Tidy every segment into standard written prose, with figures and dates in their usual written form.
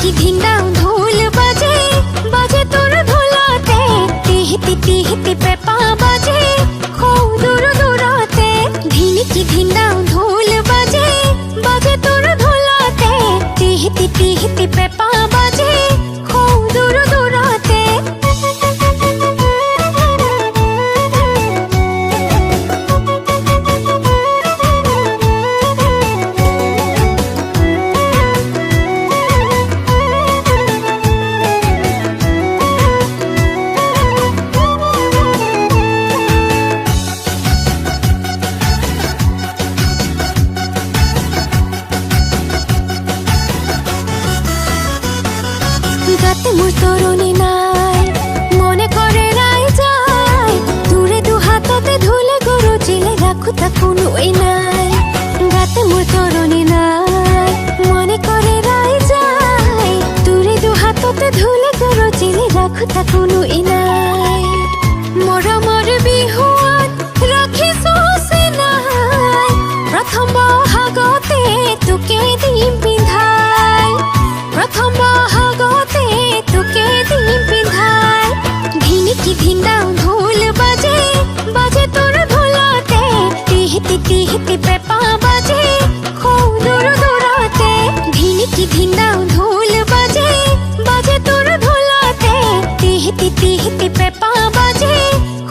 কি ধিন্দাও ঢোল বাজে বাজে তোর ঢোলাতে তিহিতি তিহিতি পেপা বাজে খৌ দূর দূরাতে ধিনি কি ধিন্দাও ঢোল বাজে বাজে তোর ঢোলাতে তিহিতি তিহিতি পেপা বাজে খৌ দূর দূরাতে গাতে মোর তরুণী নাই মনে করে রাই যায় দূরে দু হাততে ধুলে গরু চিলে রাখু তা কোনোই নাই গাতে মোর তরুণী নাই মনে করে রাই যায় দূরে দু হাততে ধুলে গরু চিলে রাখু তা কোনোই নাই মৰমৰ বিহুৱাত ৰাখিছো চিনাই প্ৰথম বহাগতে তোকে দিম পিন্ধাই প্ৰথম বহাগতে তোকে দিম পিন্ধাই ধিনি কি ধিন্দাও ঢোল বাজে বাজে তোর ঢোলাতে তিহিতি তিহিতি পেপা বাজে খৌ দূর দূরাতে ধিনি কি ধিন্দাও ঢোল বাজে বাজে তোর ঢোলাতে তিহিতি তিহিতি পেপা বাজে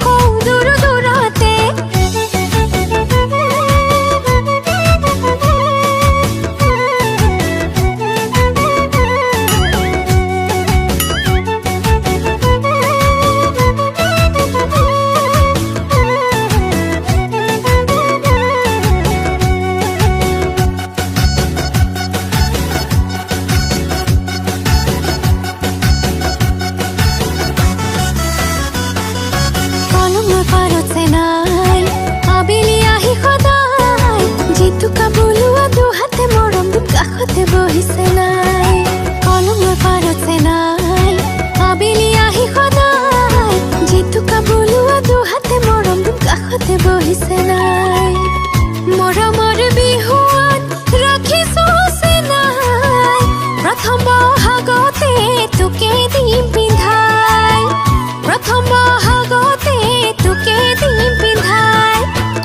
খৌ দূর দূরাতে কলমৰ পাৰতে নাই আবেলি আহি সদায় যিটোকা বোলোৱা দুহাতে মৰম দুখ কাষতে বহিছে নাই কলমৰ পাৰতে নাই আবেলি আহি সদায় যিটোকা বোলোৱা দুহাতে মৰম দুখ কাষতে বহিছে নাই মৰমৰ বিহুৱাত ৰাখিছো চিনাই প্ৰথম বহাগতে তোকে দিম পিন্ধাই প্ৰথম বহাগতে তোকে দিম পিন্ধাই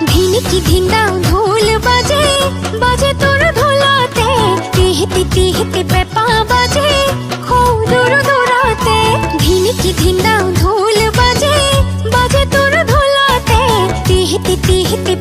ধিনি কি ধিন্দাও ঢোল বাজে বাজে তোর ঢোলাতে তিহিতি তিহিতি পেপা বাজে খৌ দূৰ দূৰাতে ধিনি কি ধিন্দাও ঢোল বাজে বাজে তোৰ ঢোলাতে তিহিতি তিহিতি